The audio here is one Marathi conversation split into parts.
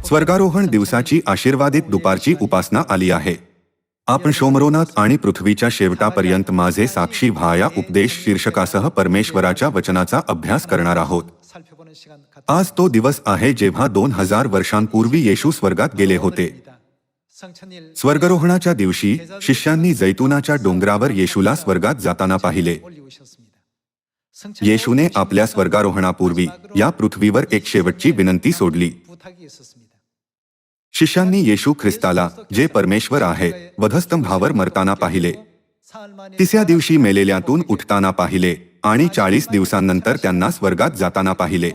स्वर्गारोहण दिवसाची आशीर्वादित दुपारची उपासना आली आहे. आपण शोमरोनाथ आणि पृथ्वीच्या शेवटापर्यंत माझे साक्षी व्हा या उपदेश शीर्षकासह परमेश्वराच्या वचनाचा अभ्यास करणार आहोत. आज तो दिवस आहे जेव्हा 2000 वर्षांपूर्वी येशू स्वर्गात गेले होते. स्वर्गारोहणाच्या दिवशी शिष्यांनी जैतुनाच्या डोंगरावर येशूला स्वर्गात जाताना पाहिले. येशूने आपल्या स्वर्गारोहणापूर्वी या पृथ्वीवर एक शेवटची विनंती सोडली. शिष्यांनी येशू ख्रिस्ताला, जे परमेश्वर आहे, वधस्तंभावर मरताना पाहिले. तिसऱ्या दिवशी मेलेल्यातून उठताना पाहिले आणि 40 दिवसांनंतर त्यांना स्वर्गात जाताना पाहिले.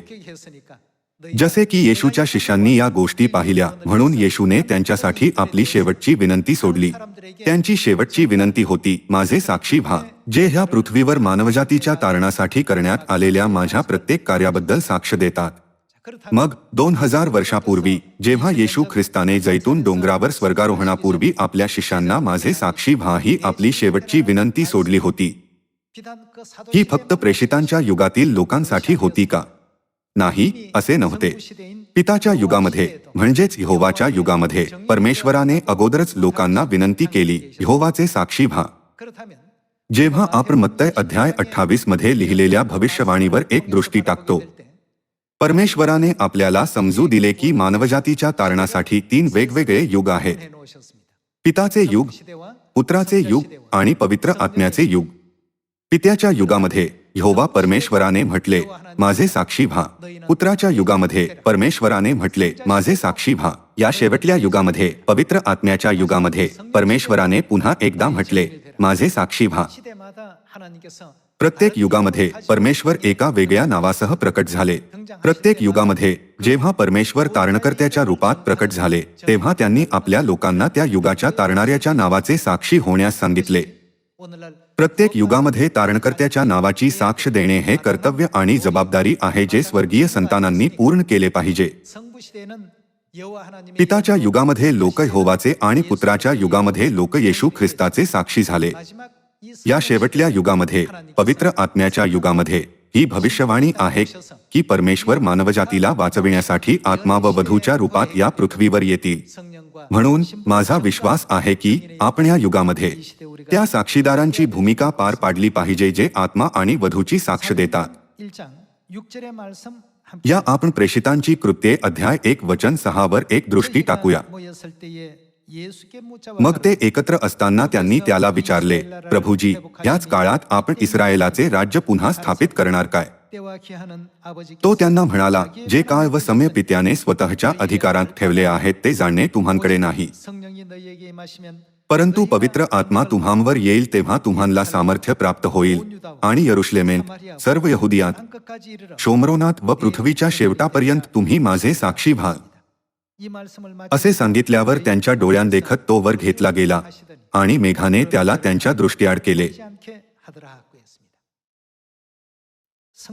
जसे की येशूच्या शिष्यांनी या गोष्टी पाहिल्या, म्हणून येशूने त्यांच्यासाठी आपली शेवटची विनंती सोडली. त्यांची शेवटची विनंती होती, माझे साक्षी व्हा, जे ह्या पृथ्वीवर मानवजातीच्या तारणासाठी करण्यात आलेल्या माझ्या प्रत्येक कार्याबद्दल साक्ष देतात. मग 2000 वर्षापूर्वी जेव्हा येशू ख्रिस्ताने जैतून डोंगरावर स्वर्गारोहणापूर्वी आपल्या शिष्यांना माझे साक्षी व्हा ही आपली शेवटची विनंती सोडली होती, ही फक्त प्रेषितांच्या युगातील लोकांसाठी होती का? नाही, असे नव्हते. पिताच्या युगामध्ये, म्हणजेच यहोवाच्या युगामध्ये, परमेश्वराने अगोदरच लोकांना विनंती केली, यहोवाचे साक्षी व्हा. जेव्हा आपण मत्तय अध्याय 28 मध्ये लिहिलेल्या भविष्यवाणीवर एक दृष्टी टाकतो, परमेश्वराने आपल्याला समजू दिले की मानवजातीच्या तारणासाठी 3 वेगवेगळे युग आहेत. पिताचे युग, पुत्राचे युग आणि पवित्र आत्म्याचे युग. पित्याच्या युगामध्ये यहोवा परमेश्वराने म्हटले, माझे साक्षी व्हा. पुत्राच्या युगामध्ये परमेश्वराने म्हटले, माझे साक्षी व्हा. या शेवटल्या युगामध्ये, पवित्र आत्म्याच्या युगामध्ये, परमेश्वराने पुन्हा एकदा म्हटले, माझे साक्षी व्हा. प्रत्येक युगामध्ये परमेश्वर एका वेगळ्या नावासह प्रकट झाले. प्रत्येक युगामध्ये जेव्हा परमेश्वर तारणकर्त्याच्या रूपात प्रकट झाले, तेव्हा त्यांनी आपल्या लोकांना त्या युगाच्या तारणाऱ्याच्या नावाचे साक्षी होण्यास सांगितले. प्रत्येक युगामध्ये तारणकर्त्याच्या नावाची साक्ष देणे हे कर्तव्य आणि जबाबदारी आहे जे स्वर्गीय संतानांनी पूर्ण केले पाहिजे. पिताच्या युगामध्ये लोक यहोवाचे आणि पुत्राच्या युगामध्ये लोक येशू ख्रिस्ताचे साक्षी झाले. या शेवटल्या युगामध्ये, पवित्र आत्म्याच्या युगामध्ये, ही भविष्यवाणी आहे की परमेश्वर मानवजातीला वाचविण्यासाठी आत्मा व वधूच्या रूपात या पृथ्वीवर येतील. म्हणून माझा विश्वास आहे की आपण या युगामध्ये त्या साक्षीदारांची भूमिका पार पाडली पाहिजे जे आत्मा आणि वधूची साक्ष देतात. या आपण प्रेषितांची कृत्ये अध्याय 1 वचन 6 वर एक दृष्टी टाकूया. मग ते एकत्र असताना त्यांनी त्याला विचारले, प्रभूजी, याच काळात आपण इस्रायेलाचे राज्य पुन्हा स्थापित करणार काय? तो त्यांना म्हणाला, जे काळ व समय पित्याने स्वतःच्या अधिकारात ठेवले आहेत ते जाणणे तुम्हांकडे नाही. परंतु पवित्र आत्मा तुम्हांवर येईल तेव्हा तुम्हांला सामर्थ्य प्राप्त होईल आणि यरुशलेमेत, सर्व यहुदियात, शोमरोनात व पृथ्वीच्या शेवटापर्यंत तुम्ही माझे साक्षी व्हाल. असे सांगितल्यावर त्यांच्या डोळ्यांदेखत तो वर घेतला गेला आणि मेघाने त्याला त्यांच्या दृष्टीआड केले.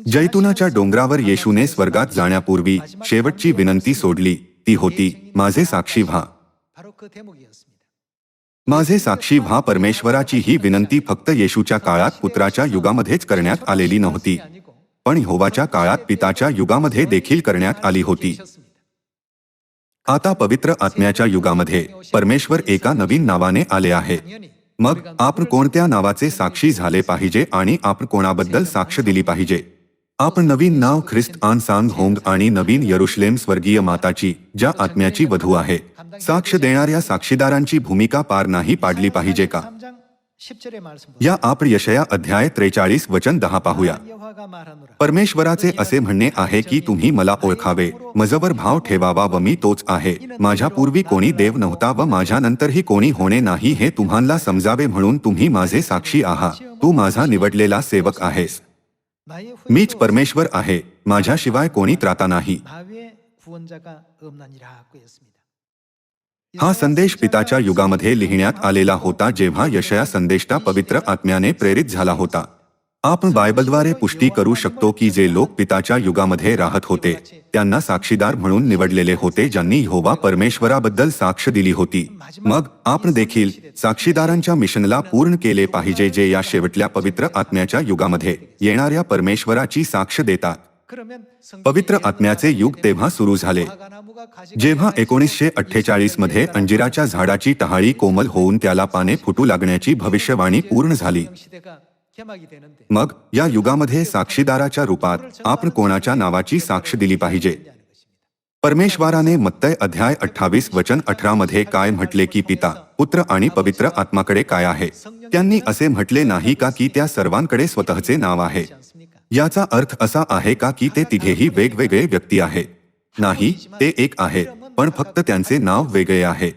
जैतुनाच्या डोंगरावर येशूने स्वर्गात जाण्यापूर्वी शेवटची विनंती सोडली, ती होती, माझे साक्षी व्हा. माझे साक्षी व्हा. परमेश्वराची ही विनंती फक्त येशूच्या काळात पुत्राच्या युगामध्येच करण्यात आलेली नव्हती, पण यहोवाच्या काळात पिताच्या युगामध्ये देखील करण्यात आली होती. आता पवित्र आत्म्याच्या युगामध्ये परमेश्वर एका नवीन नावाने आले आहे. मग आपण कोणत्या नावाचे साक्षी झाले पाहिजे आणि आपण कोणाबद्दल साक्ष दिली पाहिजे? आपण नवीन नाव ख्रिस्त आन सांग होंग आणि नवीन यरुशलेम स्वर्गीय माताची, ज्या आत्म्याची वधू आहे, साक्ष देणाऱ्या साक्षीदारांची भूमिका पार नाही पाडली पाहिजे का? या आपण यशया अध्याय 43 वचन 10 पाहूया. परमेश्वराचे असे म्हणणे आहे की तुम्ही मला ओळखावे, मजवर भाव ठेवावा व मी तोच आहे. माझ्या पूर्वी कोणी देव नव्हता व माझ्यानंतरही कोणी होणे नाही हे तुम्हाला समजावे म्हणून तुम्ही माझे साक्षी आहात. तू माझा निवडलेला सेवक आहेस. मीच परमेश्वर आहे, माझ्याशिवाय कोणी त्राता नाही. हा संदेश पिताच्या युगामध्ये लिहिण्यात आलेला होता जेव्हा यशया संदेष्टा पवित्र आत्म्याने प्रेरित झाला होता. आपण बायबलद्वारे पुष्टी करू शकतो की जे लोक पिताच्या युगामध्ये राहत होते त्यांना साक्षीदार म्हणून निवडलेले होते ज्यांनी यहोवा परमेश्वराबद्दल साक्ष दिली होती. मग आपण देखील साक्षीदारांच्या मिशनला पूर्ण केले पाहिजे जे या शेवटल्या पवित्र आत्म्याच्या युगामध्ये येणाऱ्या परमेश्वराची साक्ष देतात. पवित्र आत्म्याचे युग तेव्हा सुरू झाले जेव्हा 1948 मध्ये अंजिराच्या झाडाची टहाळी कोमल होऊन त्याला पाने फुटू लागण्याची भविष्यवाणी पूर्ण झाली. मग या युगामध्ये साक्षीदाराच्या रूपात आपण कोणाच्या नावाची साक्ष दिली पाहिजे? परमेश्वराने मत्तय अध्याय 28 वचन 18 मध्ये काय म्हटले की पिता, पुत्र आणि पवित्र आत्माकडे काय आहे? त्यांनी असे म्हटले नाही का की त्या सर्वांकडे स्वतःचे नाव आहे? याचा अर्थ असा आहे का की ते तिघेही वेगवेगळे व्यक्ती आहेत? नाही, ते एक आहे, पण फक्त त्यांचे नाव वेगळे आहे.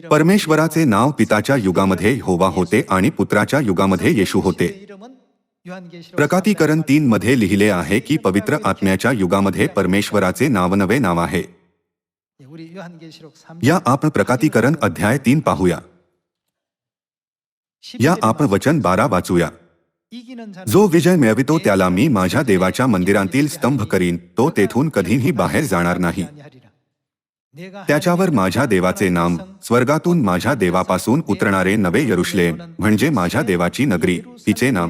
परमेश्वराचे नाव पिताच्या युगामध्ये यहोवा होते आणि पुत्राच्या युगामध्ये येशू होते. प्रकातीकरण 3 मध्ये लिहिले आहे की पवित्र आत्म्याच्या युगामध्ये परमेश्वराचे नाव नवे नाव आहे. या आपण प्रकातीकरण अध्याय 3 पाहूया. या आपण वचन 12 वाचूया. जो विजय मिळवितो त्याला मी माझ्या देवाच्या मंदिरातील स्तंभ करीन, तो तेथून कधीही बाहेर जाणार नाही. त्याच्यावर माझ्या देवाचे नाम, स्वर्गातून माझ्या देवापासून उतरणारे नवे यरुशलेम म्हणजे माझ्या देवाची नगरी, तिचे नाम.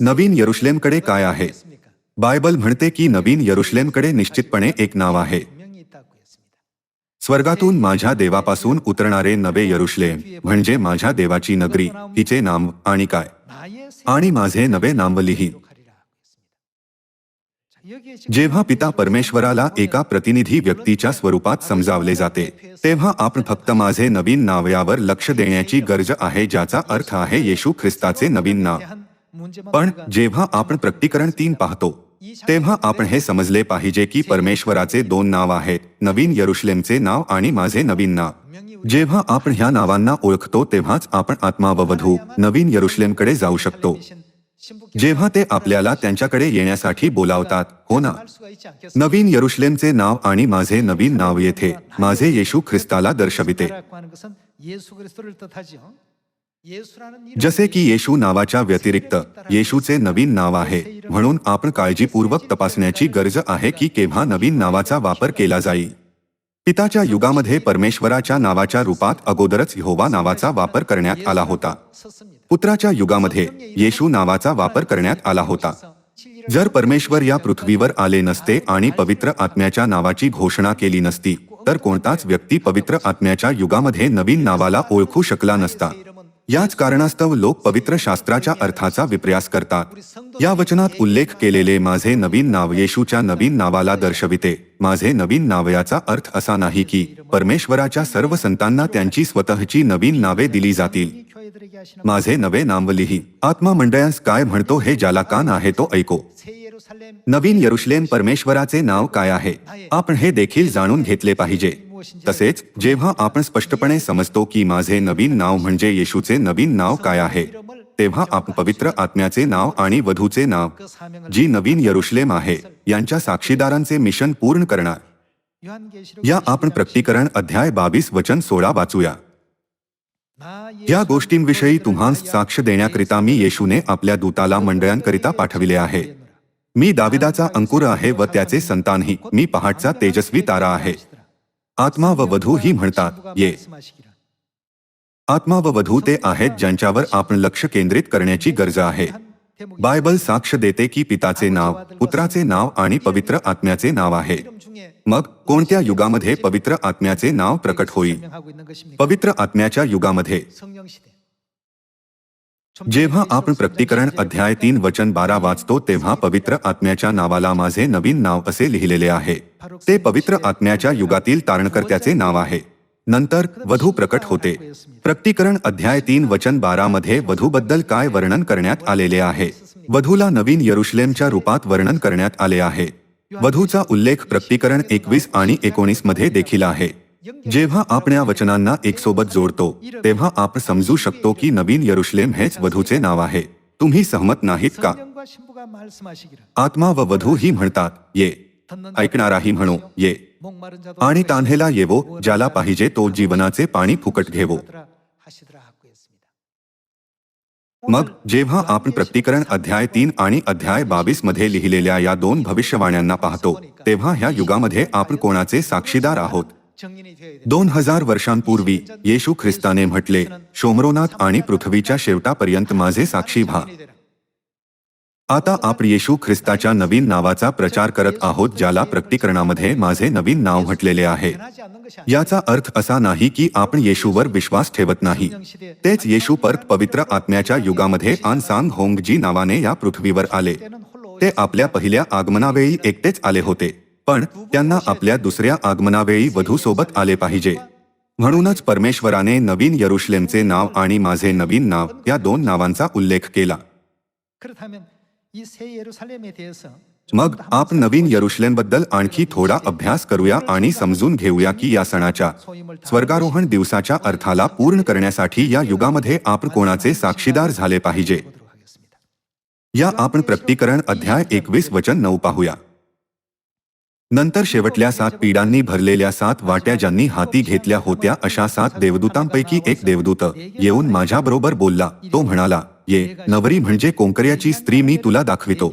नवीन यरुशलेमकडे काय आहे? बायबल म्हणते की नवीन यरुशलेमकडे निश्चितपणे एक नाव आहे. स्वर्गातून माझ्या देवापासून उतरणारे नवे यरुशलेम म्हणजे माझ्या देवाची नगरी, तिचे नाम आणि काय? आणि माझे नवे नाम लिही. जेव्हा पिता परमेश्वराला एका प्रतिनिधी व्यक्तीच्या स्वरूपात समजावले जाते तेव्हा आपण फक्त माझे नवीन नाव यावर लक्ष देण्याची गरज आहे, ज्याचा अर्थ आहे येशू ख्रिस्ताचे नवीन नाव. पण जेव्हा आपण प्रकटीकरण 3 पाहतो तेव्हा आपण हे समजले पाहिजे की परमेश्वराचे 2 नाव आहेत, नवीन यरुशलेमचे नाव आणि माझे नवीन नाव. जेव्हा आपण ह्या नावांना ओळखतो तेव्हाच आपण आत्मा व वधू नवीन यरुशलेमकडे जाऊ शकतो. जेव्हा ते आपल्याला त्यांच्याकडे येण्यासाठी बोलावतात, हो ना? नवीन यरुशलेमचे नाव आणि माझे नवीन नाव येथे माझे येशू ख्रिस्ताला दर्शविते. जसे की येशू नावाच्या व्यतिरिक्त येशूचे नवीन नाव आहे, म्हणून आपण काळजीपूर्वक तपासण्याची गरज आहे की केव्हा नवीन नावाचा वापर केला जाईल. पिताच्या युगामध्ये परमेश्वराच्या नावाच्या रूपात अगोदरच यहोवा नावाचा वापर करण्यात आला होता. पुत्राच्या युगामध्ये येशू नावाचा वापर करण्यात आला होता. जर परमेश्वर या पृथ्वीवर आले नसते आणि पवित्र आत्म्याच्या नावाची घोषणा केली नसती तर कोणताच व्यक्ती पवित्र आत्म्याच्या युगामध्ये नवीन नावाला ओळखू शकला नसता. याच कारणास्तव लोक पवित्र शास्त्राच्या अर्थाचा विपर्यास करतात. या वचनात उल्लेख केलेले माझे नवीन नाव येशूच्या नवीन नावाला दर्शविते. माझे नवीन नाव याचा अर्थ असा नाही की परमेश्वराच्या सर्व संतांना त्यांची स्वतःची नवीन नावे दिली जातील. माझे नवे नाव लिही. आत्मा मंडळांस काय म्हणतो हे ज्याला कान आहे तो ऐको. नवीन यरुशलेम परमेश्वराचे नाव काय आहे आपण हे देखील जाणून घेतले पाहिजे. तसेच जेव्हा आपण स्पष्टपणे समजतो की माझे नवीन नाव म्हणजे येशूचे नवीन नाव काय आहे तेव्हा आपण पवित्र आत्म्याचे नाव आणि वधूचे नाव, जी नवीन यरुशलेम आहे, यांच्या साक्षीदारांचे मिशन पूर्ण करणार. या आपण प्रकटीकरण अध्याय 22 वचन 16 वाचूया. या गोष्टींविषयी तुम्हास साक्ष देण्याकरिता मी येशूने आपल्या दूताला मंडळांकरिता पाठविले आहे. मी दाविदाचा अंकुर आहे व त्याचे संतानही, मी पहाटचा तेजस्वी तारा आहे. आत्मा व वधू ही म्हणतात, ये. आत्मा व वधू ते आहेत ज्यांच्यावर आपण लक्ष केंद्रित करण्याची गरज आहे. बायबल साक्ष देते की पिताचे नाव, पुत्राचे नाव आणि पवित्र आत्म्याचे नाव आहे. मग कोणत्या युगामध्ये पवित्र आत्म्याचे नाव प्रकट होईल? पवित्र आत्म्याच्या युगामध्ये. जेव्हा आपण प्रकटीकरण अध्याय 3 वचन 12 वाचतो तेव्हा पवित्र आत्म्याच्या नावाला माझे नवीन नाव असे लिहिलेले आहे. ते पवित्र आत्म्याच्या युगातील तारणकर्त्याचे नाव आहे. नंतर वधू प्रकट होते. प्रकटीकरण अध्याय 3 वचन 12 मध्ये वधूबद्दल काय वर्णन करण्यात आलेले आहे? वधूला नवीन यरुशलेमच्या रूपात वर्णन करण्यात आले आहे. वधूचा उल्लेख प्रकटीकरण 21 आणि 19 मध्ये देखील आहे. जेव्हा आपण या वचनांना एक सोबत जोडतो तेव्हा आपण समजू शकतो की नवीन यरुशलेम हेच वधूचे नाव आहे. तुम्ही सहमत नाहीत का? आत्मा व वधू ही म्हणतात, ये. ऐकणाराही म्हणो, ये. आणि तान्हेला येवो, ज्याला पाहिजे तो जीवनाचे पाणी फुकट घेवो. मग जेव्हा आपण प्रकटीकरण अध्याय 3 आणि अध्याय 22 मध्ये लिहिलेल्या या 2 भविष्यवाण्यांना पाहतो तेव्हा ह्या युगामध्ये आपण कोणाचे साक्षीदार आहोत? 2000 वर्षांपूर्वी येशू ख्रिस्ताने म्हटले, शोमरोनात आणि पृथ्वीच्या शेवटापर्यंत माझे साक्षी व्हा. आता आपण येशू ख्रिस्ताच्या नवीन नावाचा प्रचार करत आहोत, ज्याला प्रकटीकरणामध्ये माझे नवीन नाव म्हटलेले आहे. याचा अर्थ असा नाही की आपण येशूवर विश्वास ठेवत नाही. तेच येशू परत पवित्र आत्म्याच्या युगामध्ये आन सांग होंग जी नावाने या पृथ्वीवर आले. ते आपल्या पहिल्या आगमनावेळी एकटेच आले होते, पण त्यांना आपल्या दुसऱ्या आगमनावेळी वधूसोबत आले पाहिजे. म्हणूनच परमेश्वराने नवीन यरुशलेमचे नाव आणि माझे नवीन नाव या दोन नावांचा उल्लेख केला. मग आपण नवीन यरुशलेमबद्दल आणखी थोडा अभ्यास करूया आणि समजून घेऊया की या सणाच्या स्वर्गारोहण दिवसाच्या अर्थाला पूर्ण करण्यासाठी या युगामध्ये आपण कोणाचे साक्षीदार झाले पाहिजे. या आपण प्रकटीकरण अध्याय 21 वचन 9 पाहूया. नंतर शेवटल्या 7 पीडांनी भरलेल्या 7 वाट्या ज्यांनी हाती घेतल्या होत्या अशा 7 देवदूतांपैकी एक देवदूत येऊन माझ्याबरोबर बोलला. तो म्हणाला, ये नवरी म्हणजे कोंकर्याची स्त्री मी तुला दाखवितो.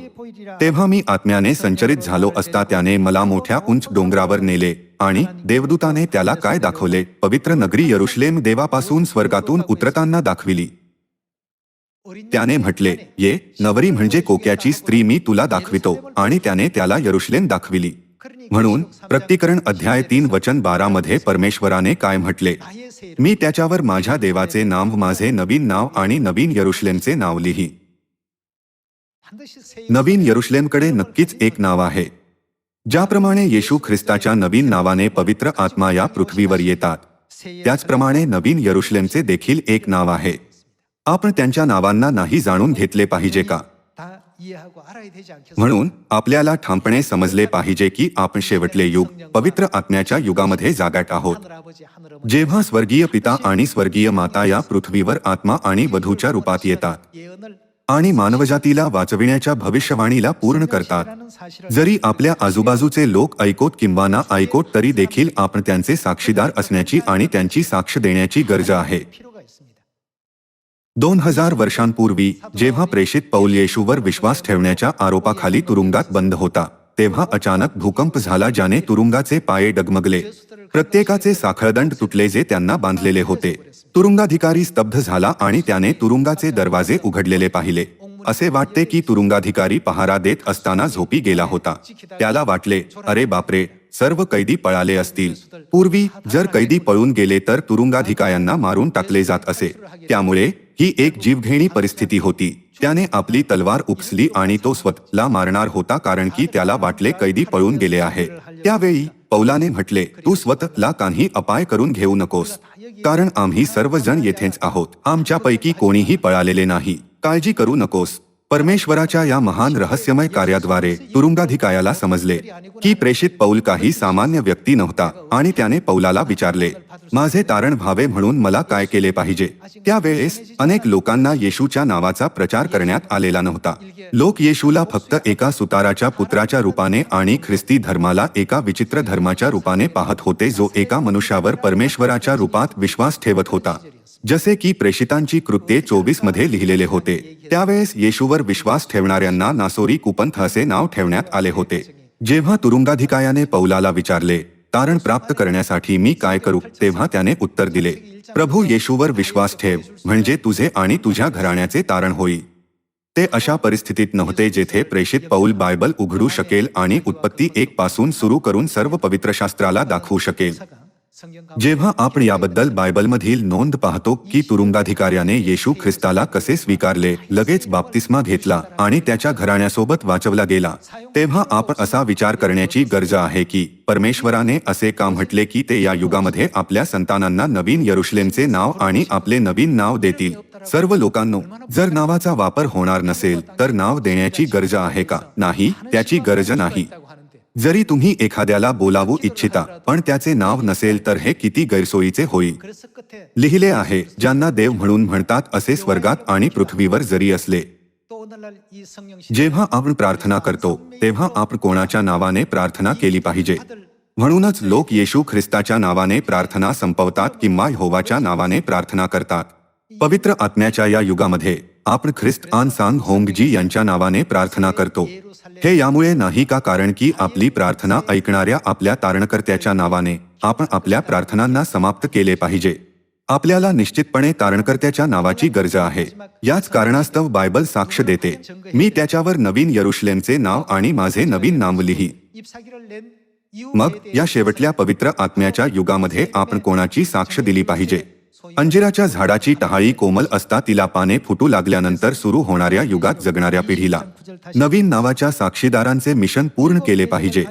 तेव्हा मी आत्म्याने संचरित झालो असता त्याने मला मोठ्या उंच डोंगरावर नेले आणि देवदूताने त्याला काय दाखवले? पवित्र नगरी यरुशलेम देवापासून स्वर्गातून उतरताना दाखविली. त्याने म्हटले, ये नवरी म्हणजे कोक्याची स्त्री मी तुला दाखवितो, आणि त्याने त्याला यरुशलेम दाखविली. म्हणून प्रकटीकरण अध्याय 3 वचन 12 मध्ये परमेश्वराने काय म्हटले? मी त्याच्यावर माझ्या देवाचे नाव, माझे नवीन नाव आणि नवीन यरुशलेमचे नाव लिही. नवीन यरुशलेमकडे नक्कीच एक नाव आहे. ज्याप्रमाणे येशू ख्रिस्ताच्या नवीन नावाने पवित्र आत्मा या पृथ्वीवर येतात, त्याचप्रमाणे नवीन यरुशलेमचे देखील एक नाव आहे. आपण त्यांच्या नावांना नाही जाणून घेतले पाहिजे का? म्हणून आपल्याला ठामपणे समजले पाहिजे की आपण शेवटले युग, पवित्र आत्म्याच्या युगामध्ये जागत आहोत, जेव्हा स्वर्गीय पिता आणि स्वर्गीय माता या पृथ्वीवर आत्मा आणि वधूच्या रूपात येतात आणि मानवजातीला वाचविण्याच्या भविष्यवाणीला पूर्ण करतात. जरी आपल्या आजूबाजूचे लोक ऐकोत किंवा ना ऐकोत, तरी देखील आपण त्यांचे साक्षीदार असण्याची आणि त्यांची साक्ष देण्याची गरज आहे. 2000 वर्षांपूर्वी जेव्हा प्रेषित पौल येशूवर विश्वास ठेवण्याच्या आरोपाखाली तुरुंगात बंद होता, तेव्हा अचानक भूकंप झाला ज्याने तुरुंगाचे पाये डगमगले. प्रत्येकाचे साखळदंड तुटले जे त्यांना बांधलेले होते. तुरुंगाधिकारी स्तब्ध झाला आणि त्याने तुरुंगाचे दरवाजे उघडलेले पाहिले. असे वाटते की तुरुंगाधिकारी पहारा देत असताना झोपी गेला होता. त्याला वाटले, अरे बापरे, सर्व कैदी पळाले असतील. पूर्वी जर कैदी पळून गेले तर तुरुंगाधिकाऱ्यांना मारून टाकले जात असे. त्यामुळे ही एक जीवघेणी परिस्थिती होती. त्याने आपली तलवार उपसली आणि तो स्वतःला मारणार होता, कारण की त्याला वाटले कैदी पळून गेले आहे. त्यावेळी पौलाने म्हटले, तू स्वतःला काही अपाय करून घेऊ नकोस, कारण आम्ही सर्वजण येथेच आहोत. आमच्यापैकी कोणीही पळालेले नाही. काळजी करू नकोस. परमेश्वराच्या या महान रहस्यमय कार्याद्वारे तुरुंगाधिकाऱ्याला समजले की प्रेषित पौल काही सामान्य व्यक्ती नव्हता आणि त्याने पौलाला विचारले, माझे तारण व्हावे म्हणून मला काय केले पाहिजे? त्यावेळेस अनेक लोकांना येशूच्या नावाचा प्रचार करण्यात आलेला नव्हता. लोक येशूला फक्त एका सुताराच्या पुत्राच्या रूपाने आणि ख्रिस्ती धर्माला एका विचित्र धर्माच्या रूपाने पाहत होते, जो एका मनुष्यावर परमेश्वराच्या रूपात विश्वास ठेवत होता, जसे की प्रेषितांची कृत्ये 24 मध्ये लिहिलेले होते. त्यावेळेस येशूवर विश्वास ठेवणाऱ्यांना नासोरी कुपंथ असे नाव ठेवण्यात आले होते. जेव्हा तुरुंगाधिकाऱ्याने पौलाला विचारले, तारण प्राप्त करण्यासाठी मी काय करू? तेव्हा त्याने उत्तर दिले, प्रभू येशूवर विश्वास ठेव, म्हणजे तुझे आणि तुझ्या घराण्याचे तारण होईल. ते अशा परिस्थितीत नव्हते जेथे प्रेषित पौल बायबल उघडू शकेल आणि उत्पत्ती 1 पासून सुरू करून सर्व पवित्र शास्त्राला दाखवू शकेल. जेव्हा आपण याबद्दल बायबलमधील नोंद पाहतो की तुरुंगाधिकाऱ्याने येशू ख्रिस्ताला कसे स्वीकारले, लगेच बाप्तिस्मा घेतला आणि त्याच्या घराण्यासोबत वाचवला गेला, तेव्हा आपण असा विचार करण्याची गरज आहे की परमेश्वराने असे का म्हटले की ते या युगामध्ये आपल्या संतानांना नवीन यरुशलेमचे नाव आणि आपले नवीन नाव देतील. सर्व लोकांनो, जर नावाचा वापर होणार नसेल तर नाव देण्याची गरज आहे का? नाही, त्याची गरज नाही. जरी तुम्ही एखाद्याला बोलावू इच्छिता पण त्याचे नाव नसेल तर हे किती गैरसोयीचे होईल. लिहिले आहे, ज्यांना देव म्हणून म्हणतात असे स्वर्गात आणि पृथ्वीवर जरी असले. जेव्हा आपण प्रार्थना करतो तेव्हा आपण कोणाच्या नावाने प्रार्थना केली पाहिजे? म्हणूनच लोक येशू ख्रिस्ताच्या नावाने प्रार्थना संपवतात किंवा यहोवाच्या नावाने प्रार्थना करतात. पवित्र आत्म्याच्या या युगामध्ये आपण ख्रिस्त आन सांग होंग जी यांच्या नावाने प्रार्थना करतो. हे यामुळे नाही का, कारण की आपली प्रार्थना ऐकणाऱ्या आपल्या तारणकर्त्याच्या नावाने आपण आपल्या प्रार्थनांना समाप्त केले पाहिजे. आपल्याला निश्चितपणे तारणकर्त्याच्या नावाची गरज आहे. याच कारणास्तव बायबल साक्ष देते, मी त्याच्यावर नवीन यरुशलेमचे नाव आणि माझे नवीन नाव लिही. मग या शेवटल्या पवित्र आत्म्याच्या युगामध्ये आपण कोणाची साक्ष दिली पाहिजे? अंजिराच्या झाडाची टहाळी कोमल असता तिला पाने फुटू लागल्यानंतर सुरू होणाऱ्या युगात जगणाऱ्या पिढीला नवीन नावाच्या साक्षीदारांचे मिशन पूर्ण केले पाहिजे.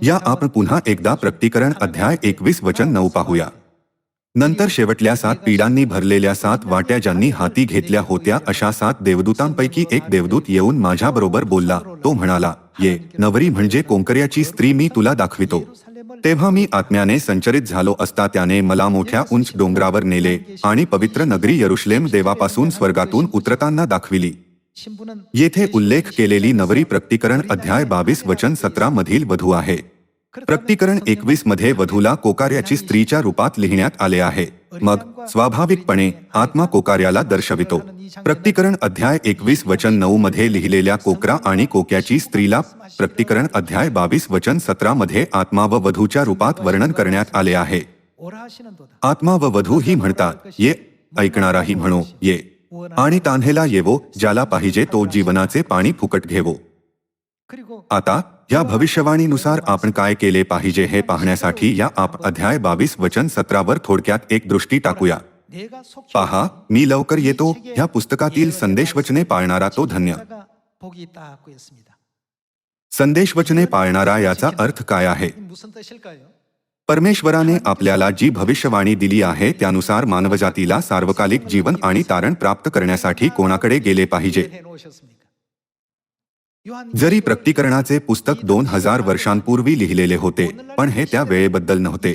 या आपण पुन्हा एकदा प्रकटीकरण अध्याय 21 वचन 9 पाहूया. नंतर शेवटल्या 7 पिढ्यांनी भरलेल्या 7 वाट्या ज्यांनी हाती घेतल्या होत्या अशा 7 देवदूतांपैकी एक देवदूत येऊन माझ्याबरोबर बोलला. तो म्हणाला, ये नवरी म्हणजे कोंकर्याची स्त्री मी तुला दाखवितो. तेव्हा मी आत्म्याने संचरित झालो असता त्याने मला मोठ्या उंच डोंगरावर नेले आणि पवित्र नगरी यरुशलेम देवापासून स्वर्गातून उतरताना दाखविली. येथे उल्लेख केलेली नवरी प्रकटीकरण अध्याय 22 वचन 17 मधील वधू आहे. प्रकटीकरण 21 मध्ये वधूला कोकार्याची स्त्रीच्या रूपात लिहिण्यात आले आहे. मग स्वाभाविकपणे आत्मा कोकार्याला दर्शवितो. प्रकटीकरण अध्याय 21 वचन 9 मध्ये लिहिलेल्या कोकरा आणि कोक्याची स्त्रीला प्रकटीकरण अध्याय 22 वचन 17 मध्ये आत्मा व वधूच्या रूपात वर्णन करण्यात आले आहे. आत्मा व वधू ही म्हणतात, ये ऐकणाराही म्हणो ये, आणि तान्हेला येवो, ज्याला पाहिजे तो जीवनाचे पाणी फुकट घेवो. आता या भविष्यवाणीनुसार आपण काय केले पाहिजे हे पाहण्यासाठी या अध्याय 22 वचन 17 वर थोडक्यात एक दृष्टी टाकूया. पहा, मी लवकर येतो. ह्या पुस्तकातील संदेशवचने पाळणारा तो धन्य. संदेशवचने पाळणारा याचा अर्थ काय आहे? परमेश्वराने आपल्याला जी भविष्यवाणी दिली आहे त्यानुसार मानवजातीला सार्वकालिक जीवन आणि तारण प्राप्त करण्यासाठी कोणाकडे गेले पाहिजे? जरी प्रकटीकरणाचे पुस्तक 2000 वर्षांपूर्वी लिहिलेले होते, पण हे त्या वेळेबद्दल नव्हते.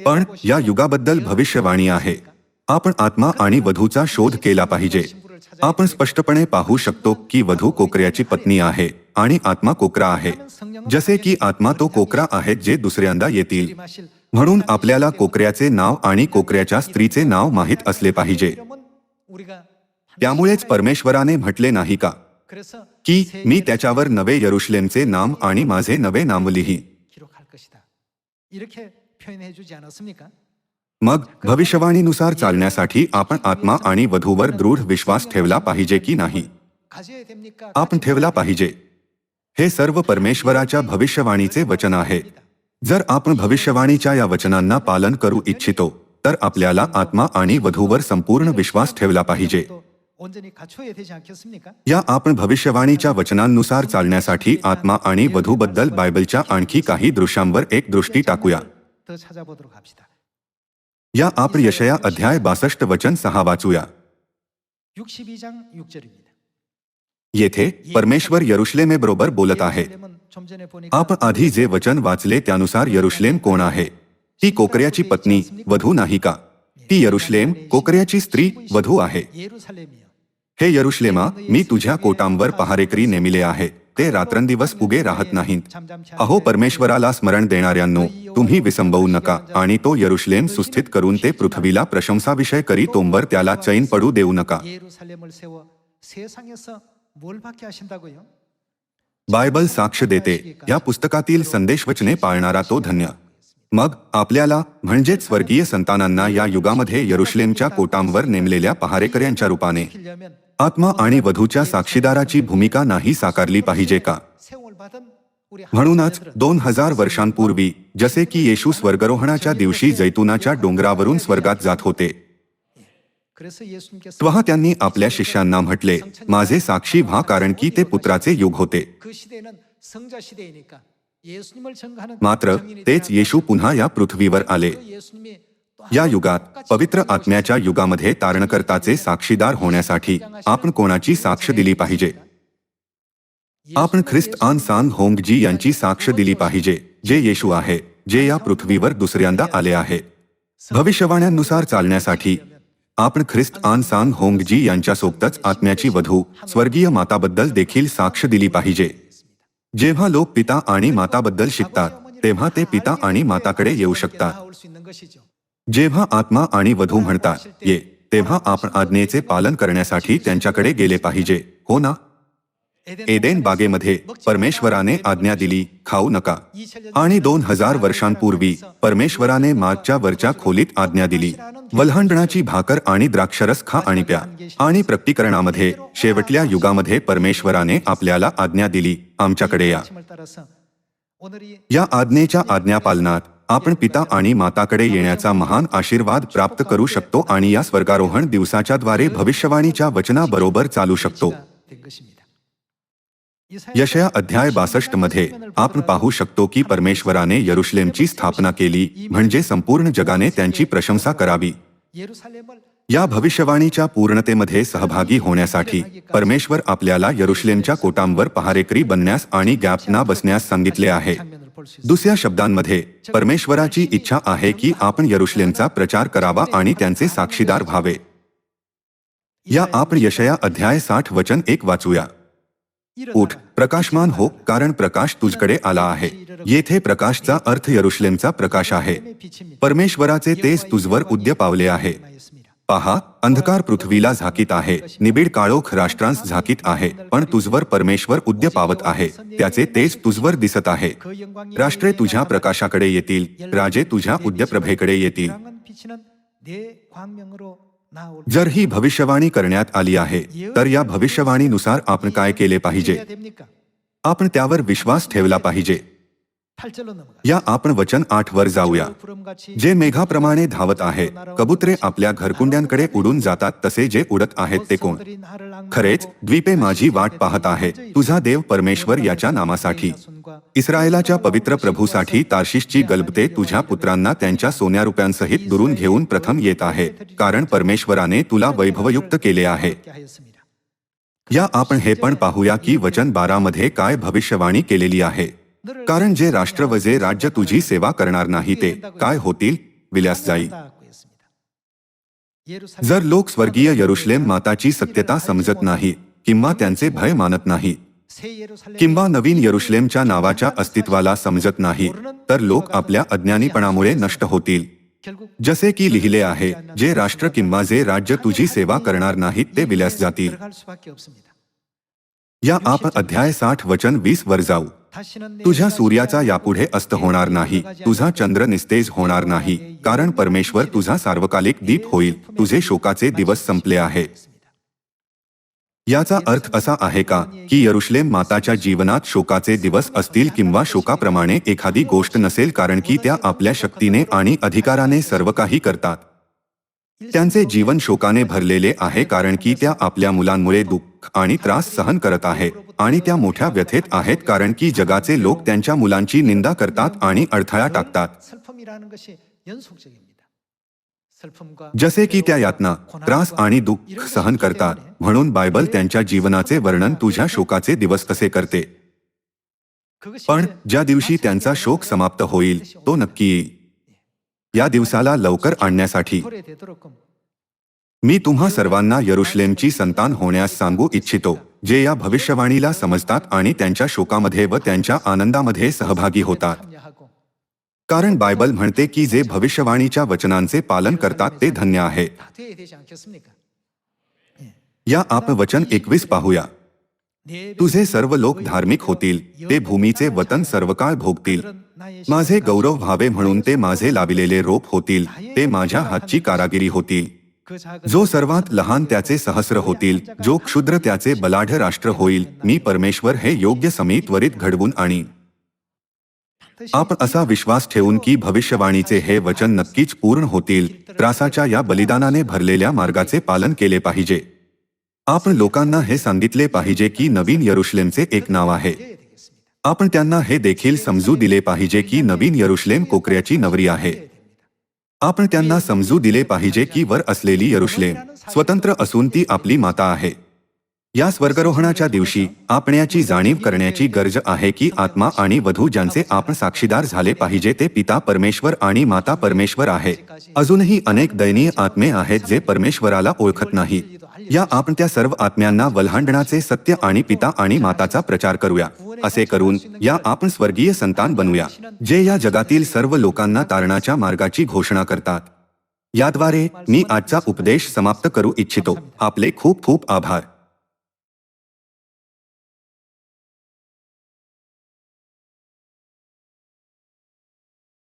पण या युगाबद्दल भविष्यवाणी आहे. आपण आत्मा आणि वधूचा शोध केला पाहिजे. आपण स्पष्टपणे पाहू शकतो की वधू कोकऱ्याची पत्नी आहे आणि आत्मा कोकरा आहे. जसे की आत्मा तो कोकरा आहेत जे दुसऱ्यांदा येतील. म्हणून आपल्याला कोकऱ्याचे नाव आणि कोकऱ्याच्या स्त्रीचे नाव माहीत असले पाहिजे. त्यामुळेच परमेश्वराने म्हटले नाही का की मी त्याच्यावर नवे यरुशलेमचे नाम आणि माझे नवे नाम लिही. मग भविष्यवाणीनुसार चालण्यासाठी आपण आत्मा आणि वधूवर दृढ विश्वास ठेवला पाहिजे की नाही? आपण ठेवला पाहिजे. हे सर्व परमेश्वराच्या भविष्यवाणीचे वचन आहे. जर आपण भविष्यवाणीच्या या वचनांना पालन करू इच्छितो तर आपल्याला आत्मा आणि वधूवर संपूर्ण विश्वास ठेवला पाहिजे. या आपण भविष्यवाणीच्या वचनांनुसार चालण्यासाठी आत्मा आणि वधूबद्दल बायबलच्या आणखी काही दृश्यांवर एक दृष्टी टाकूया. या आपण यशया अध्याय 62 वचन 6 वाचूया. येथे परमेश्वर यरुशलेमेबरोबर बोलत आहे. आपण आधी जे वचन वाचले त्यानुसार यरुशलेम कोण आहे? ती कोकऱ्याची पत्नी, वधू नाही का? ती यरुशलेम कोकऱ्याची स्त्री, वधू आहे. हे यरुशलेमा, मी तुझ्या कोटांवर पहारेकरी नेमिले आहे, ते रात्रंदिवस उगे राहत नाहीत. अहो परमेश्वराला स्मरण देणाऱ्यांनो, तुम्ही विसंबवू नका आणि तो यरुशलेम सुस्थित करून ते पृथ्वीला प्रशंसाविषय करी तोंवर त्याला चैन पडू देऊ नका. बायबल साक्ष देते, या पुस्तकातील संदेशवचने पाळणारा तो धन्य. मग आपल्याला म्हणजेच स्वर्गीय संतानांना या युगामध्ये यरुशलेमच्या कोटांवर नेमलेल्या पहारेकऱ्यांच्या रूपाने आत्मा आणि वधूच्या साक्षीदाराची भूमिका नाही साकारली पाहिजे का? म्हणूनच 2000 वर्षांपूर्वी जसे की येशू स्वर्गारोहणाच्या दिवशी जैतुनाच्या डोंगरावरून स्वर्गात जात होते, तेव्हा त्यांनी आपल्या शिष्यांना म्हटले, माझे साक्षी व्हा, कारण की ते पुत्राचे युग होते. मात्र तेच येशू पुन्हा या पृथ्वीवर आले. या युगात पवित्र आत्म्याच्या युगामध्ये तारणकर्ताचे साक्षीदार होण्यासाठी आपण कोणाची साक्ष दिली पाहिजे? आपण ख्रिस्त आन सांग होंगजी यांची साक्ष दिली पाहिजे, जे येशू आहे, जे या पृथ्वीवर दुसऱ्यांदा आले आहे. भविष्यवाण्यांनुसार चालण्यासाठी आपण ख्रिस्त आन सांग होंगजी यांच्यासोबतच आत्म्याची वधू स्वर्गीय माताबद्दल देखील साक्ष दिली पाहिजे. जेव्हा लोक पिता आणि माताबद्दल शिकतात तेव्हा ते पिता आणि माताकडे येऊ शकतात. जेव्हा आत्मा आणि वधू म्हणतात ये, तेव्हा आपण आज्ञेचे पालन करण्यासाठी त्यांच्याकडे गेले पाहिजे, हो ना? एदेन बागेमध्ये परमेश्वराने आज्ञा दिली, खाऊ नका. आणि 2000 वर्षांपूर्वी परमेश्वराने मागच्या वरच्या खोलीत आज्ञा दिली, वल्हांडणाची भाकर आणि द्राक्षरस खा आणि प्या. आणि प्रकटीकरणामध्ये शेवटल्या युगामध्ये परमेश्वराने आपल्याला आज्ञा दिली, आमच्याकडे या. या आज्ञेच्या आज्ञापालनात आपण पिता आणि माताकडे येण्याचा महान आशीर्वाद प्राप्त करू शकतो आणि या स्वर्गारोहण दिवसाच्या द्वारे भविष्यवाणीच्या वचनाबरोबर चालू शकतो. यशया अध्याय 62 मध्ये आपण पाहू शकतो की परमेश्वराने यरुशलेमची स्थापना केली, म्हणजे संपूर्ण जगाने त्यांची प्रशंसा करावी. या भविष्यवाणीच्या पूर्णतेमध्ये सहभागी होण्यासाठी परमेश्वर आपल्याला यरुशलेमच्या कोटांवर पहारेकरी बनण्यास आणि गॅप ना बसण्यास सांगितले आहे. दुसऱ्या शब्दांमध्ये परमेश्वराची इच्छा आहे की आपण यरुशलेमचा प्रचार करावा आणि त्यांचे साक्षीदार व्हावे. या आपण यशया अध्याय 60 वचन 1 वाचूया. उठ, प्रकाशमान हो, कारण प्रकाश तुझकडे आला आहे. येथे प्रकाशचा अर्थ यरुशलेमचा प्रकाश आहे. परमेश्वराचे तेज तुझवर उद्य पावले आहे. पहा, अंधकार पृथ्वीला झाकीत आहे, निबिड काळोख राष्ट्रांस झाकीत आहे, पण तुझवर परमेश्वर उद्य पावत आहे. त्याचे तेज तुझवर दिसत आहे. राष्ट्रे तुझ्या प्रकाशाकडे येतील, राजे तुझ्या उद्यप्रभेकडे येतील. जर ही भविष्यवाणी करण्यात आली आहे, तर या भविष्यवाणीनुसार आपण काय केले पाहिजे? आपण त्यावर विश्वास ठेवला पाहिजे. या आपण वचन 8 वर जाऊया. जे मेघाप्रमाणे धावत आहे, कबुतरे आपल्या घरकुंड्यांकडे उडून जातात, तसे जे उडत आहेत ते कोण? खरेच द्वीपे माझी वाट पाहत आहे, तुझा देव परमेश्वर याच्या नामासाठी. इस्रायलाच्या पवित्र प्रभूसाठी तार्शिशची गलबते तुझ्या पुत्रांना त्यांच्या सोन्यारुप्यांसहित दुरून घेऊन प्रथम येत आहे, कारण परमेश्वराने तुला वैभवयुक्त केले आहे. या आपण हे पण पाहूया की वचन 12 मध्ये काय भविष्यवाणी केलेली आहे. कारण जे राष्ट्र व जे राज्य तुझी सेवा करणार नाही ते काय होतील? विल्यास जाईल. जर लोक स्वर्गीय यरुशलेम माताची सत्यता समजत नाही किंवा त्यांचे भय मानत नाही किंवा नवीन यरुशलेमच्या नावाच्या अस्तित्वाला समजत नाही, तर लोक आपल्या अज्ञानीपणामुळे नष्ट होतील. जसे की लिहिले आहे, जे राष्ट्र किंवा जे राज्य तुझी सेवा करणार नाहीत ते विल्यास जातील. या आपण अध्याय 60 वचन 20 वर जाऊ. तुझ्या सूर्याचा यापुढे अस्त होणार नाही, तुझा चंद्र निस्तेज होणार नाही, कारण परमेश्वर तुझा सार्वकालिक दीप होईल. तुझे शोकाचे दिवस संपले आहे. याचा अर्थ असा आहे का की यरुशलेम माताच्या जीवनात शोकाचे दिवस असतील किंवा शोकाप्रमाणे एखादी गोष्ट नसेल, कारण की त्या आपल्या शक्तीने आणि अधिकाराने सर्व काही करतात. त्यांचे जीवन शोकाने भरलेले आहे, कारण की त्या आपल्या मुलांमुळे दुःख आणि त्रास सहन करत आहे आणि त्या मोठ्या व्यथेत आहेत, कारण की जगाचे लोक त्यांच्या मुलांची निंदा करतात आणि अडथळा टाकतात. जसे की त्या यातना, त्रास आणि दुःख सहन करतात, म्हणून बायबल त्यांच्या जीवनाचे वर्णन तुझ्या शोकाचे दिवस तसे करते. पण ज्या दिवशी त्यांचा शोक समाप्त होईल तो नक्की येईल. या दिवसाला लवकर आणण्यासाठी मी तुम्हा सर्वांना यरुशलेमची संतान होण्यास सांगू इच्छितो, जे या भविष्यवाणीला समजतात आणि त्यांच्या शोकामध्ये व त्यांच्या आनंदामध्ये सहभागी होतात. कारण बायबल म्हणते की जे भविष्यवाणीच्या वचनांचे पालन करतात ते धन्य आहे. या आपण वचन 21 पाहूया. तुझे सर्व लोक धार्मिक होतील, ते भूमीचे वतन सर्वकाळ भोगतील. माझे गौरव व्हावे म्हणून ते माझे लाविलेले रोप होतील, ते माझ्या हातची कारागिरी होतील. जो सर्वात लहान त्याचे सहस्र होतील, जो क्षुद्र त्याचे बलाढ्य राष्ट्र होईल. मी परमेश्वर हे योग्य समय त्वरित घडवून आणीन. आपण असा विश्वास ठेवून की भविष्यवाणीचे हे वचन नक्कीच पूर्ण होतील, त्रासाच्या या बलिदानाने भरलेल्या मार्गाचे पालन केले पाहिजे. आपण लोकांना हे सांगितले पाहिजे की नवीन यरुशलेमचे एक नाव आहे. आपण त्यांना हे देखील समजू दिले पाहिजे की नवीन यरुशलेम कोकऱ्याची नवरी आहे. आपण त्यांना समजू दिले पाहिजे की वर असलेली यरुशलेम स्वतंत्र असून ती आपली माता आहे. या स्वर्गारोहणाच्या दिवशी आपण याची जाणीव करण्याची गरज आहे की आत्मा आणि वधू ज्यांचे आपण साक्षीदार झाले पाहिजे ते पिता परमेश्वर आणि माता परमेश्वर आहे. अजूनही अनेक दयनीय आत्मे आहेत जे परमेश्वराला ओळखत नाही. या आपण त्या सर्व आत्म्यांना वल्हांडणाचे सत्य आणि पिता आणि माताचा प्रचार करूया. असे करून या आपण स्वर्गीय संतान बनूया, जे या जगातील सर्व लोकांना तारणाच्या मार्गाची घोषणा करतात. याद्वारे मी आजचा उपदेश समाप्त करू इच्छितो. आपले खूप खूप आभार.